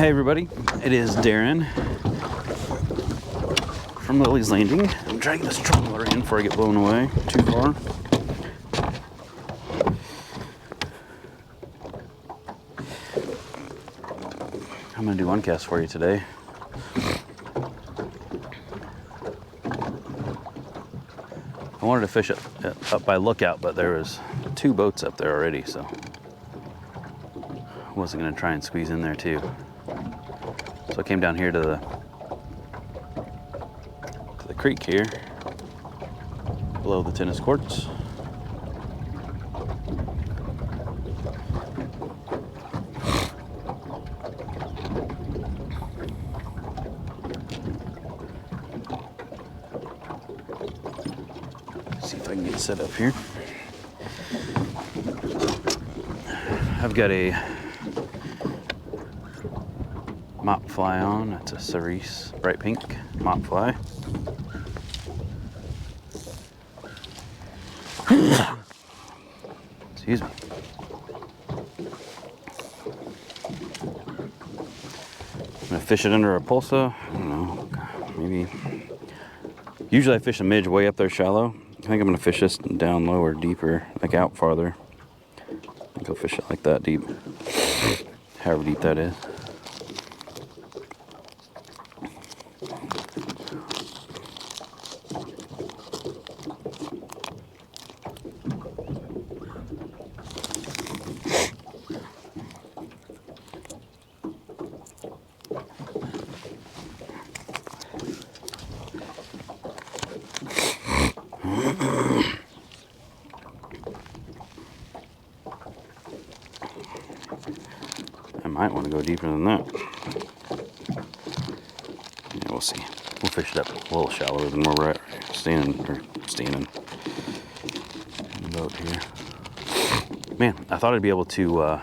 Hey everybody, it is Darren from Lilleys Landing. I'm dragging this trolling motor in before I get blown away too far. I'm going to do one cast for you today. I wanted to fish up by Lookout, but there was 2 boats up there already, so I wasn't going to try and squeeze in there too. So I came down here to the creek here, below the tennis courts. See if I can get set up here. I've got a mop fly on. It's a cerise bright pink mop fly. Excuse me. I'm gonna fish it under a pulsa. I don't know, maybe. Usually I fish a midge way up there shallow. I think I'm gonna fish this down lower, deeper, like out farther. I think I'll fish it like that deep, however deep that is. I might want to go deeper than that. Yeah, we'll see. We'll fish it up a little shallower than where we're at standing in the boat here. Man, I thought I'd be able to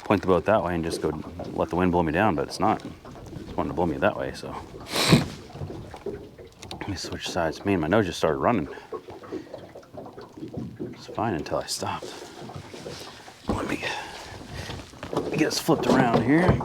point the boat that way and just go let the wind blow me down, but it's not. It's wanting to blow me that way, so. Let me switch sides. Man, my nose just started running. It's fine until I stopped. Let me get us flipped around here.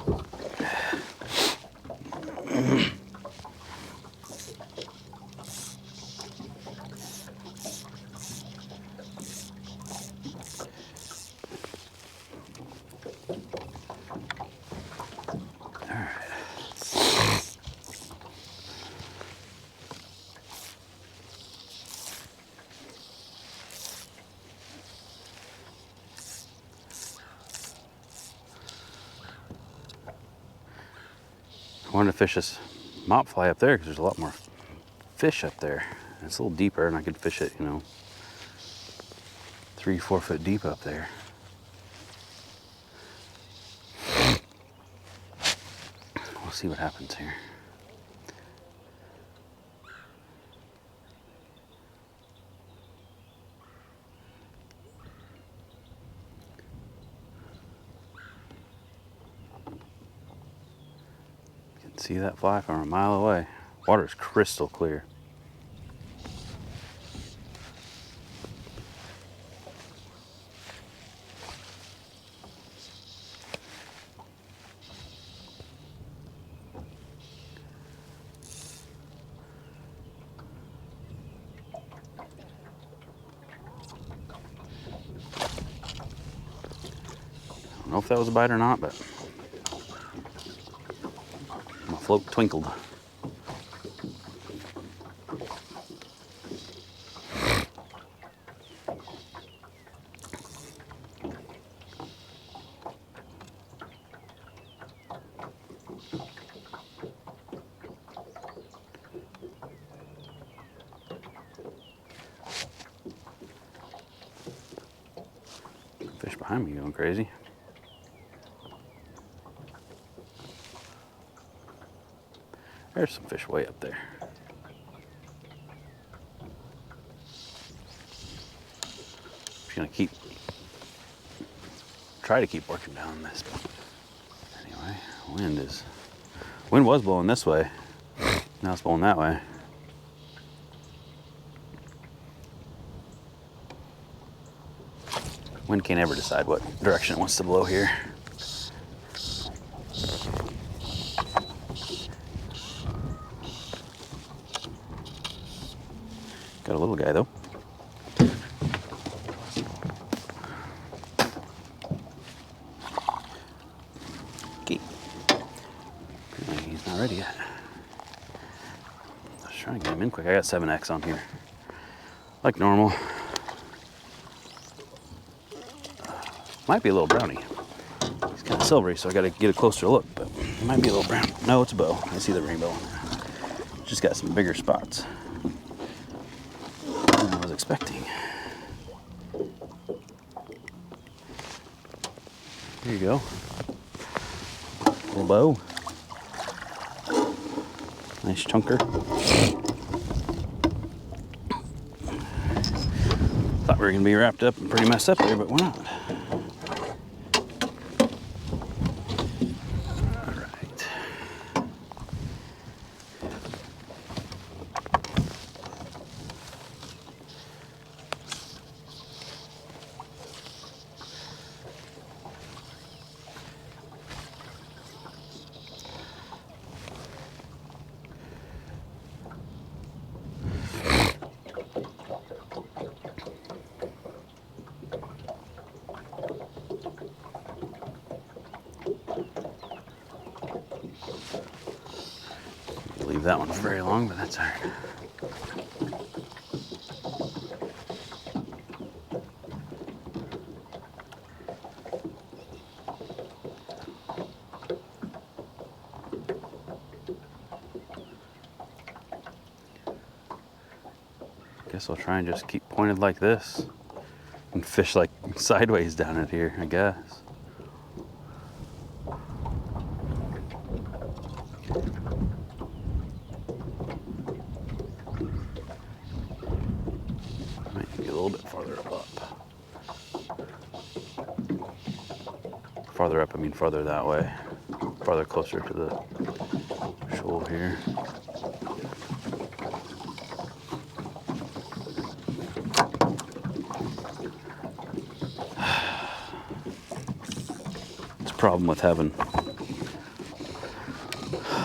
I wanted to fish this mop fly up there because there's a lot more fish up there. And it's a little deeper and I could fish it, 3-4 foot deep up there. We'll see what happens here. See that fly from a mile away. Water's crystal clear. I don't know if that was a bite or not, but float twinkled. Fish behind me going crazy. There's some fish way up there. Just gonna try to keep working down this. Anyway, wind was blowing this way. Now it's blowing that way. Wind can't ever decide what direction it wants to blow here. Got a little guy though. Okay. Apparently he's not ready yet. I was trying to get him in quick. I got 7X on here. Like normal. Might be a little brownie. He's kind of silvery, so I gotta get a closer look, but it might be a little brown. No, it's a bow. I see the rainbow on there. Just got some bigger spots than I was expecting. There you go. Little bow. Nice chunker. Thought we were gonna be wrapped up and pretty messed up there, but we're not. Leave that one for very long, but that's all right. Guess I'll try and just keep pointed like this and fish like sideways down it here, I guess. Might be a little bit farther up. Farther up, I mean farther that way. Farther closer to the shoal here. Problem with having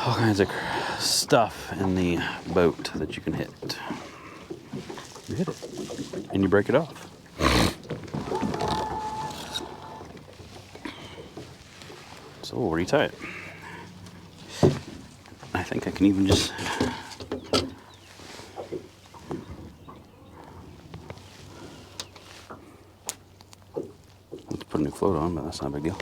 all kinds of stuff in the boat that you can hit. You hit it and you break it off. So we'll retie it. I think I can even just let's put a new float on, but that's not a big deal.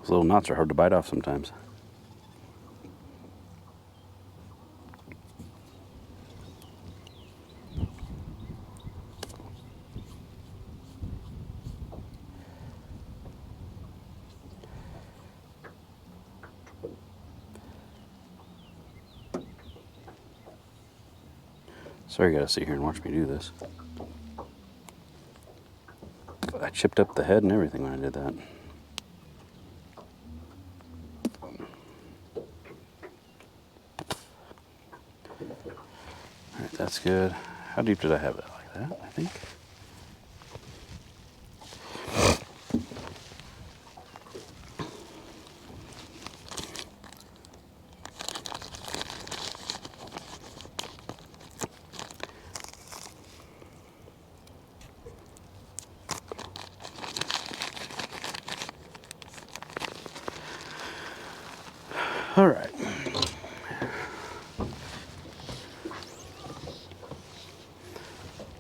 Those little knots are hard to bite off sometimes. Sorry, you gotta sit here and watch me do this. I chipped up the head and everything when I did that. Alright, that's good. How deep did I have it? Like that, I think. All right.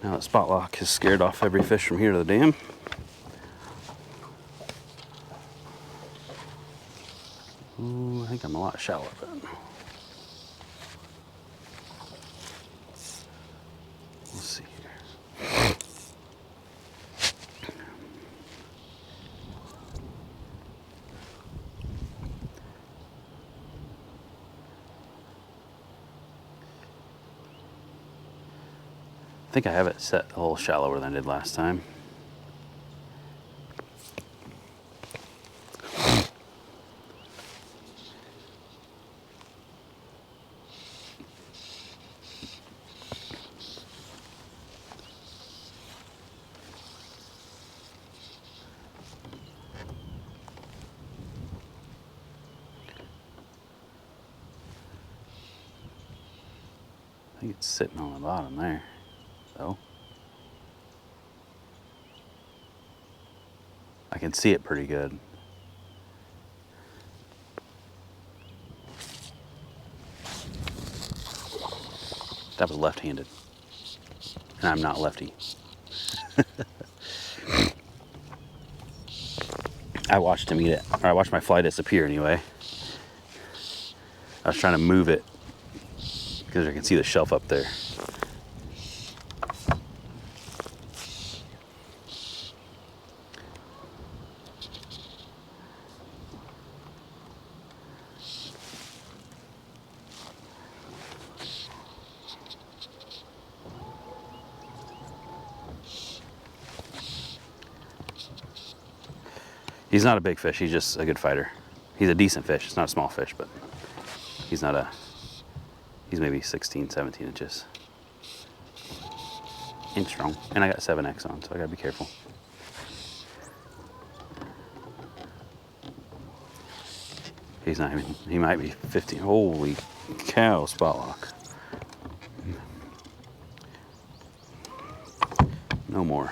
Now that spot lock has scared off every fish from here to the dam. Ooh, I think I'm a lot shallower then. We'll see here. I think I have it set a little shallower than I did last time. I think it's sitting on the bottom there, though. I can see it pretty good. That was left-handed, and I'm not lefty. I watched him eat it, or I watched my fly disappear anyway. I was trying to move it because I can see the shelf up there. He's not a big fish, he's just a good fighter. He's a decent fish, it's not a small fish, but he's maybe 16, 17 inches. Inch strong. And I got 7X on, so I gotta be careful. He's not even, he might be 15. Holy cow, spot lock. No more.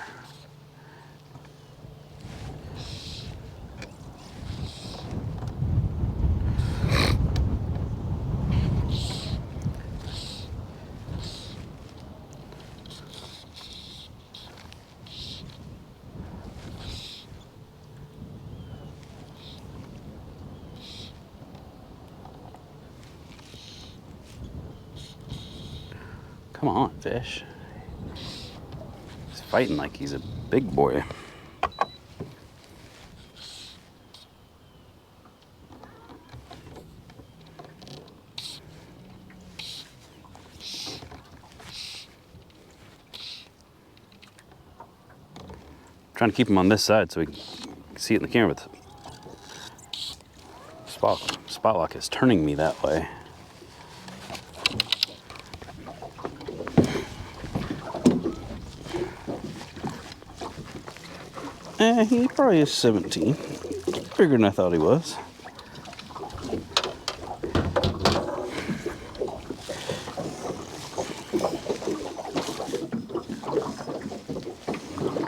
Come on, fish. He's fighting like he's a big boy. Trying to keep him on this side so we can see it in the camera. But the spot lock is turning me that way. He probably is 17. Bigger than I thought he was.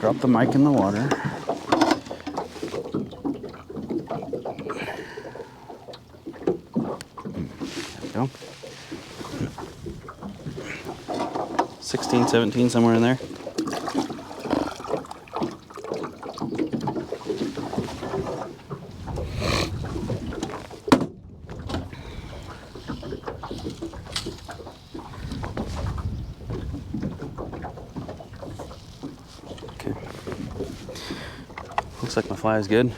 Drop the mic in the water. There we go. 16, 17, somewhere in there. Looks like my fly is good.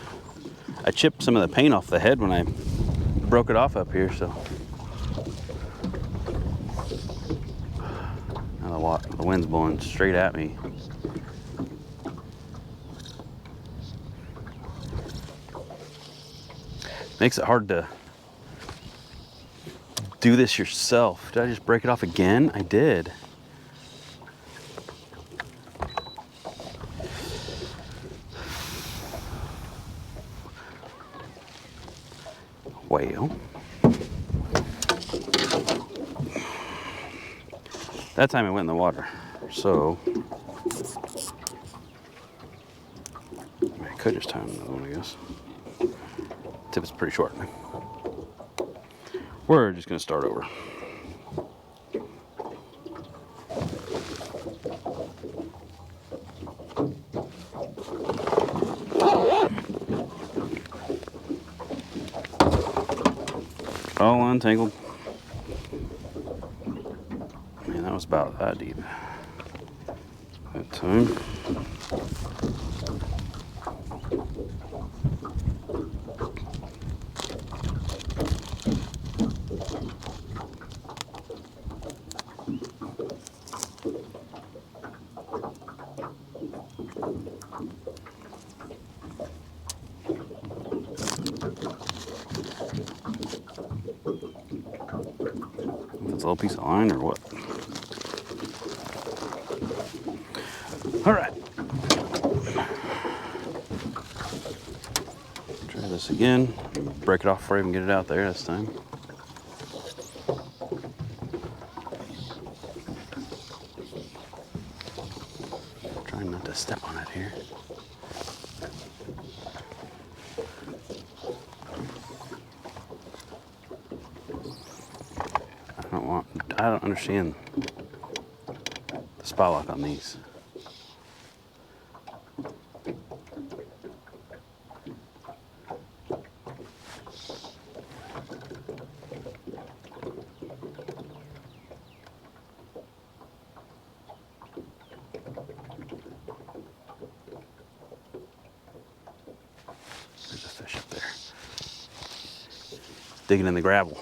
I chipped some of the paint off the head when I broke it off up here, so. Now the wind's blowing straight at me. Makes it hard to do this yourself. Did I just break it off again? I did. Well, that time it went in the water, so I could just tie another one, I guess. Tip is pretty short. We're just gonna start over. All untangled. Man, that was about that deep that time. It's a little piece of line or what? All right. Try this again. Break it off before I even get it out there this time. Trying not to step on it here. I don't understand the spot lock on these. There's a fish up there. Digging in the gravel.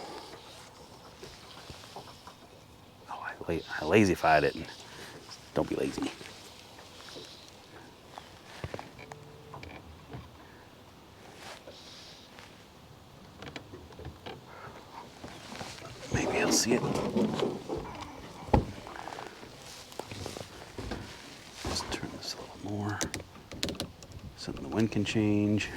I lazy-fied it. Don't be lazy. Maybe he'll see it. Just turn this a little more. Something the wind can change.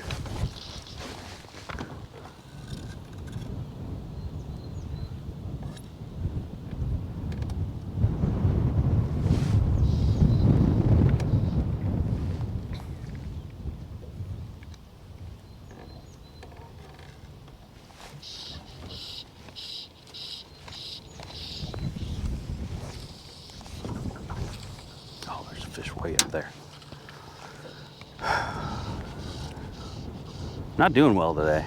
Fish way up there. Not doing well today.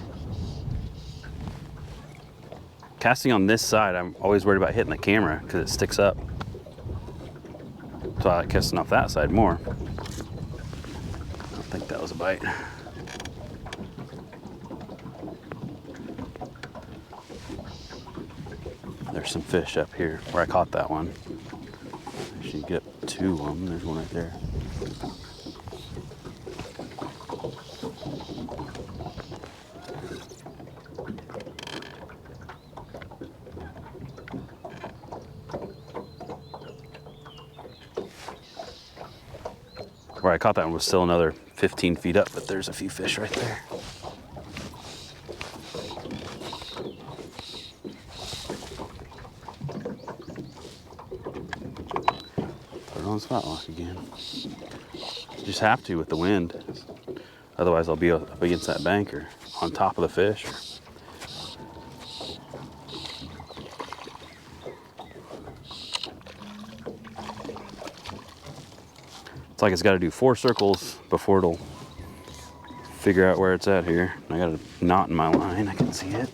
Casting on this side, I'm always worried about hitting the camera because it sticks up. So I like casting off that side more. I don't think that was a bite. There's some fish up here where I caught that one. I should get two of them. There's one right there. Where I caught that one was still another 15 feet up, but there's a few fish right there. Put it on spot lock again. You just have to with the wind. Otherwise I'll be up against that bank or on top of the fish. It's like it's got to do 4 circles before it'll figure out where it's at here. I got a knot in my line, I can see it.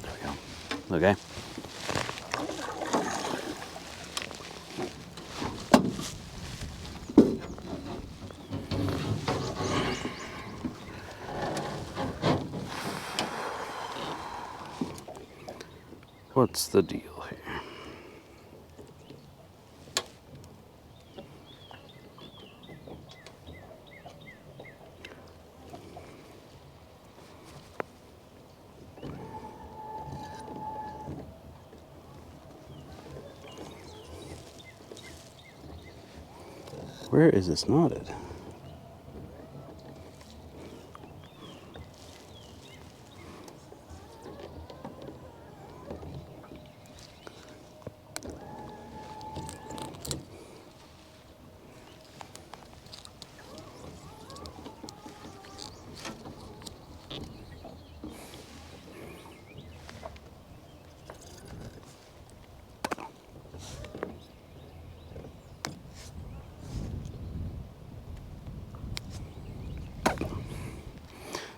There we go. Okay. What's the deal here? Where is this knotted?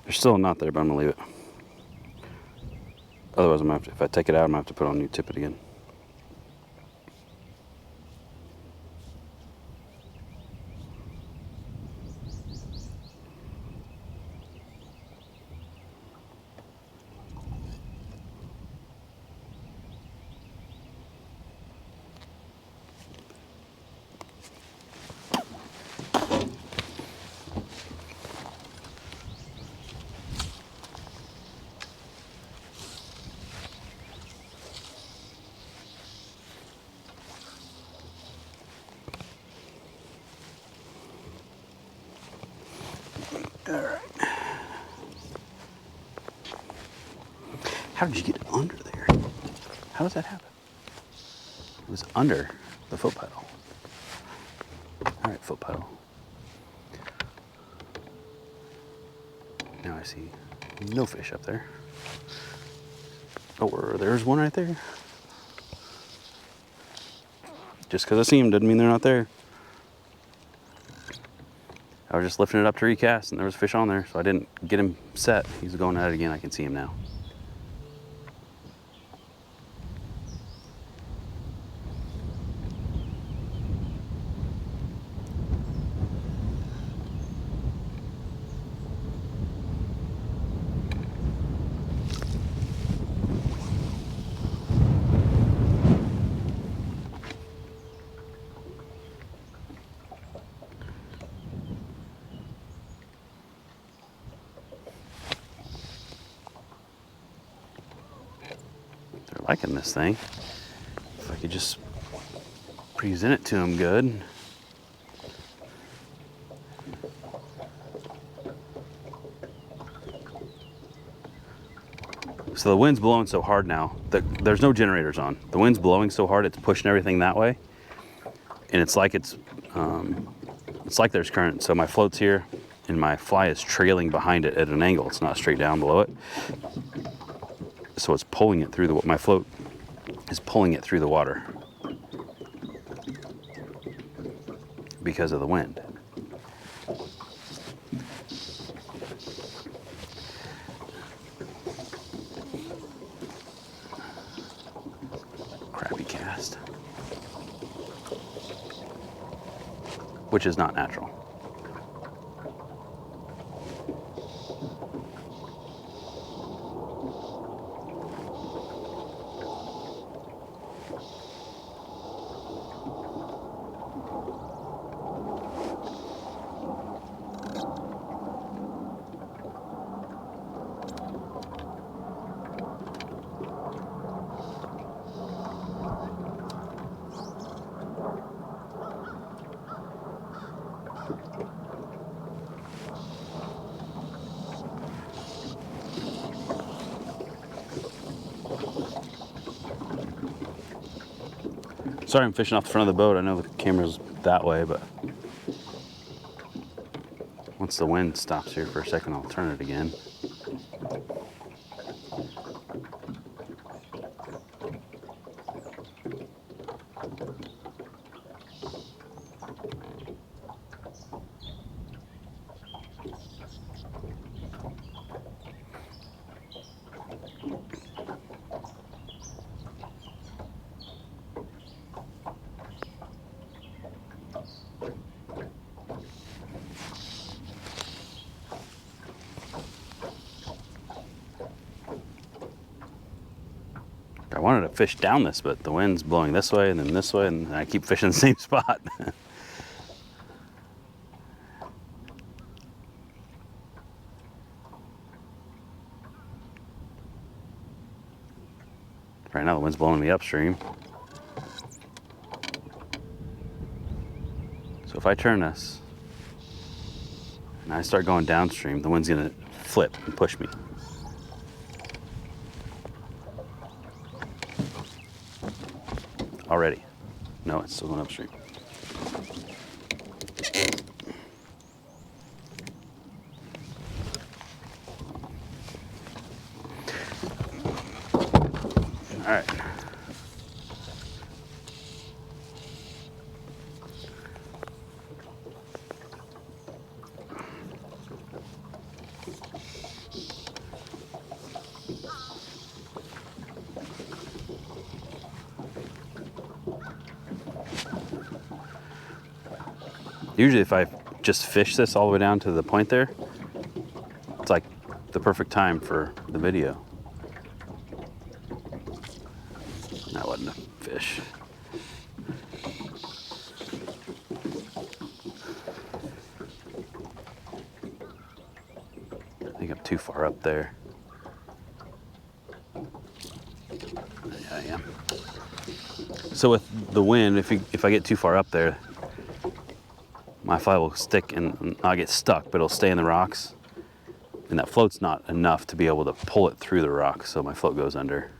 There's still a knot there, but I'm gonna leave it. Otherwise, I'm gonna have to, if I take it out, I'm gonna have to put on a new tippet again. All right. How did you get under there? How does that happen? It was under the foot pedal. All right, foot pedal. Now I see no fish up there. Oh, there's one right there. Just because I see them doesn't mean they're not there. I was just lifting it up to recast, and there was fish on there, so I didn't get him set. He's going at it again. I can see him now. They're liking this thing. If I could just present it to them good. So the wind's blowing so hard now that there's no generators on. The wind's blowing so hard it's pushing everything that way, and it's like there's current. So my float's here, and my fly is trailing behind it at an angle. It's not straight down below it. So it's pulling it through my float is pulling it through the water because of the wind. Crappy cast, which is not natural. Sorry I'm fishing off the front of the boat. I know the camera's that way, but once the wind stops here for a second, I'll turn it again. I wanted to fish down this, but the wind's blowing this way and then this way, and I keep fishing the same spot. Right now the wind's blowing me upstream. So if I turn this and I start going downstream, the wind's gonna flip and push me. Already. No, it's still going upstream. All right. Usually if I just fish this all the way down to the point there, it's like the perfect time for the video. That wasn't a fish. I think I'm too far up there. Yeah, I am. So with the wind, if I get too far up there, my fly will stick and I'll get stuck, but it'll stay in the rocks. And that float's not enough to be able to pull it through the rocks, so my float goes under.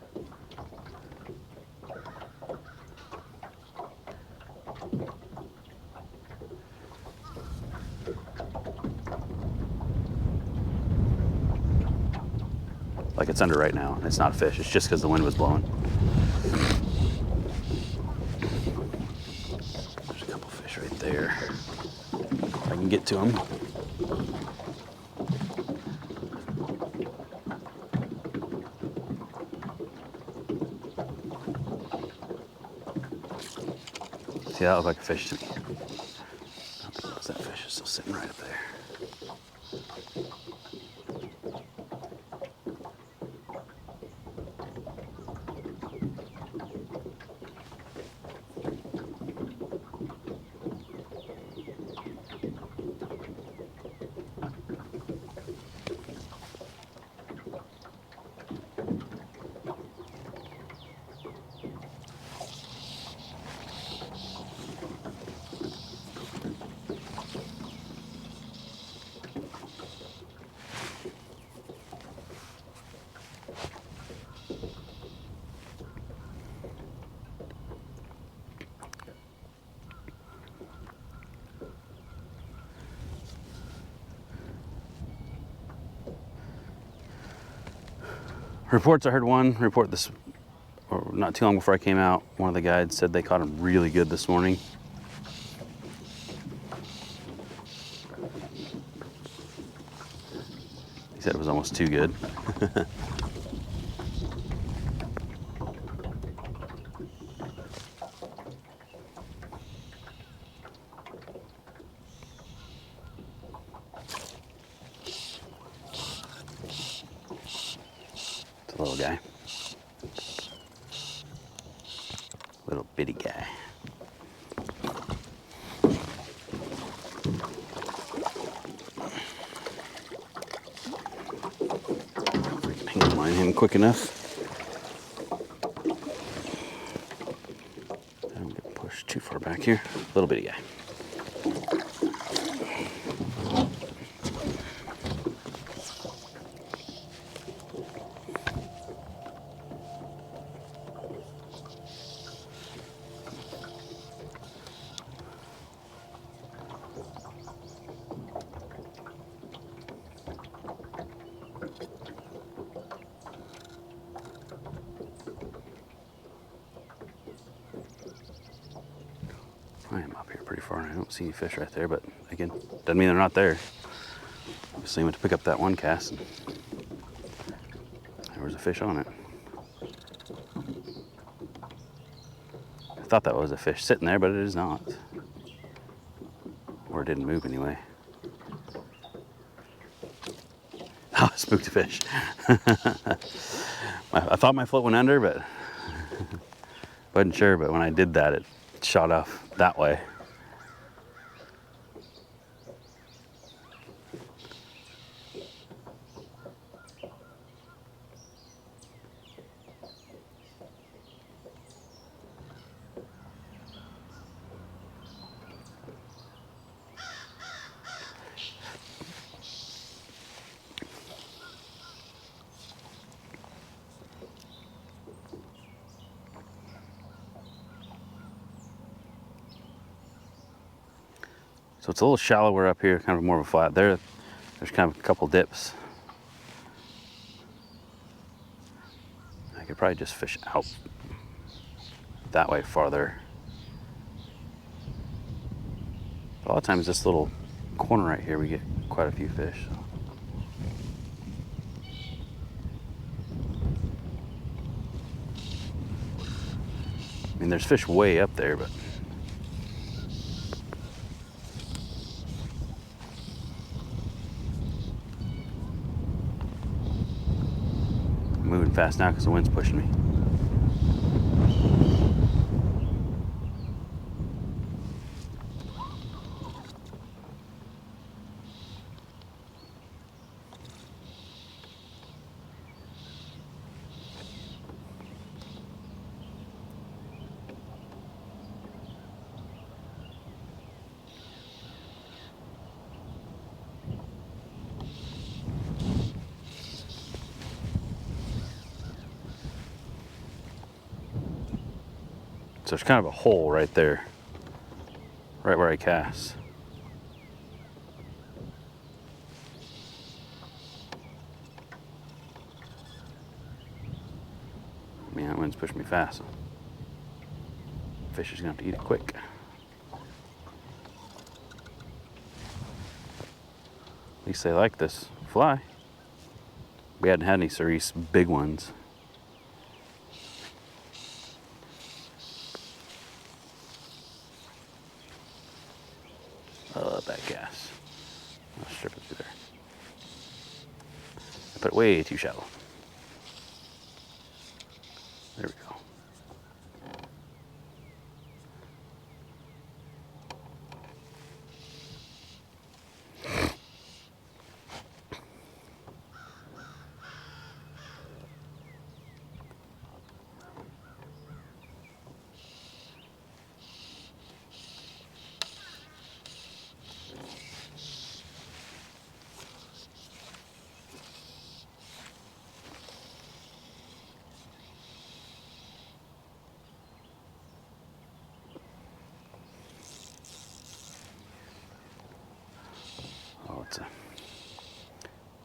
Like it's under right now. It's not a fish. It's just because the wind was blowing. There's a couple fish right there. If I can get to them. See, that looked like a fish to me. I don't think it was that fish. It's still sitting right up there. Reports, I heard one report this, or not too long before I came out, one of the guides said they caught him really good this morning. He said it was almost too good. Little guy. Little bitty guy. Can't line him quick enough. I don't get pushed too far back here. Little bitty guy. I am up here pretty far and I don't see any fish right there, but again, doesn't mean they're not there. Obviously I went to pick up that one cast and there was a fish on it. I thought that was a fish sitting there, but it is not. Or it didn't move anyway. Oh, spooked a fish. I thought my float went under, but wasn't sure, but when I did that, it shot off that way. So it's a little shallower up here, kind of more of a flat. There's kind of a couple dips. I could probably just fish out that way farther. A lot of times this little corner right here, we get quite a few fish. So. I mean, there's fish way up there, but moving fast now because the wind's pushing me. So there's kind of a hole right there, right where I cast. Man, that wind's pushing me fast. Fish is gonna have to eat it quick. At least they like this fly. We hadn't had any cerise big ones. That gas. I'll strip it through there. I put it way too shallow. There we go.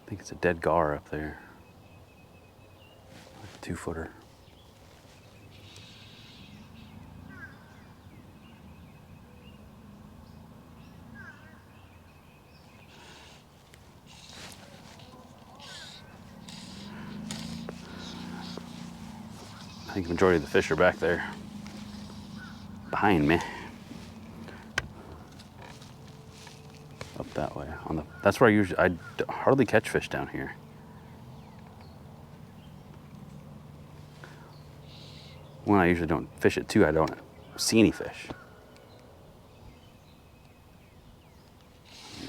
I think it's a dead gar up there. Like a 2-footer. I think the majority of the fish are back there behind me. Up that way. That's where I hardly catch fish down here. When I usually don't fish it too, I don't see any fish.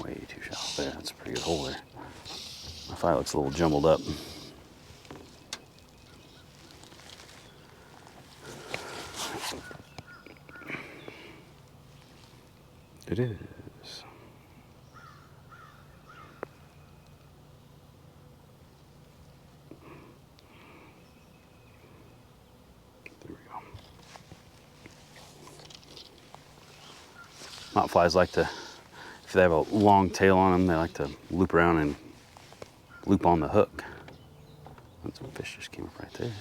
Way too shallow there. That's a pretty good hole there. My fly looks a little jumbled up. It is. Mott flies like to, if they have a long tail on them, they like to loop around and loop on the hook. And some fish just came up right there.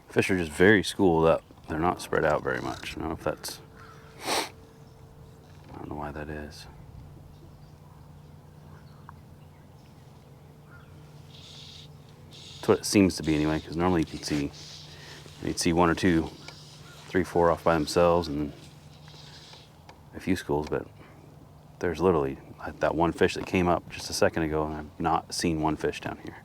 Fish are just very schooled up. They're not spread out very much. I don't know if that's, I don't know why that is. That's what it seems to be anyway, because normally you'd see 1 or 2, 3, 4 off by themselves and a few schools, but there's literally that one fish that came up just a second ago and I've not seen one fish down here.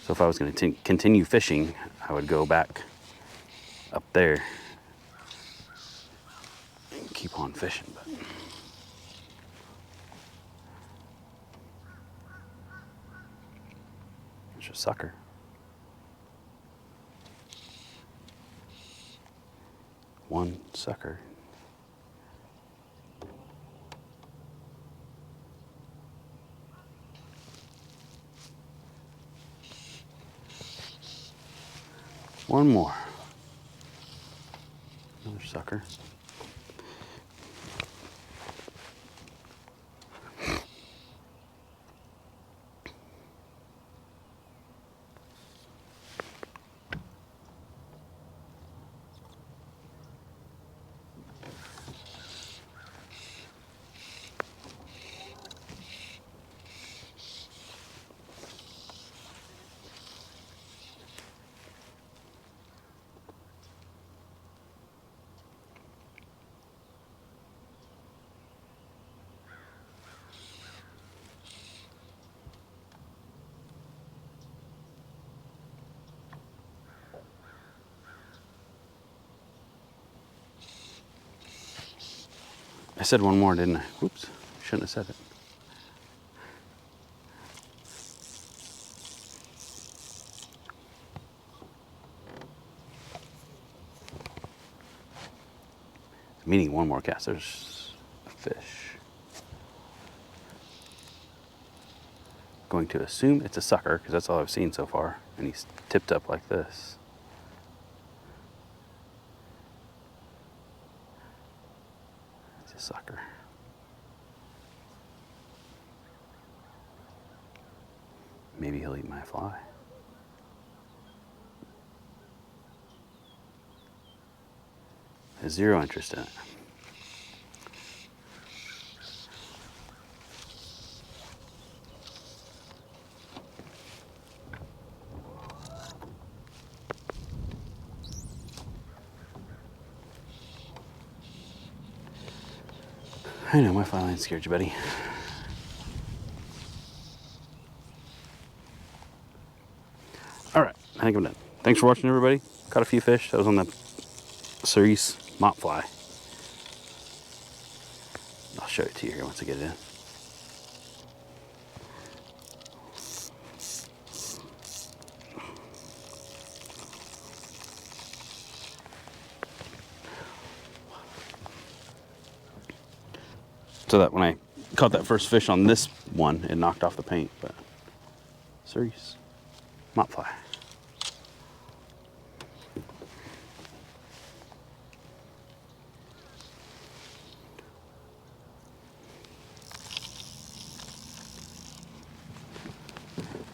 So if I was going to continue fishing, I would go back up there and keep on fishing. But it's a sucker. One sucker. One more. Another sucker. I said one more, didn't I? Whoops, shouldn't have said it. Meaning one more cast. There's a fish. Going to assume it's a sucker because that's all I've seen so far, and he's tipped up like this. It's a sucker. Maybe he'll eat my fly. Has zero interest in it. I know my fly line scared you, buddy. All right, I think I'm done. Thanks for watching, everybody. Caught a few fish. That was on the cerise mop fly. I'll show it to you here once I get it in. So that when I caught that first fish on this one, it knocked off the paint, but cerise mop fly.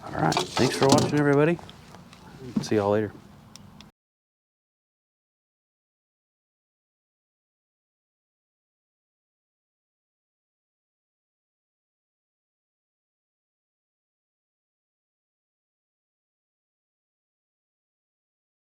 All right, thanks for watching, everybody. See y'all later.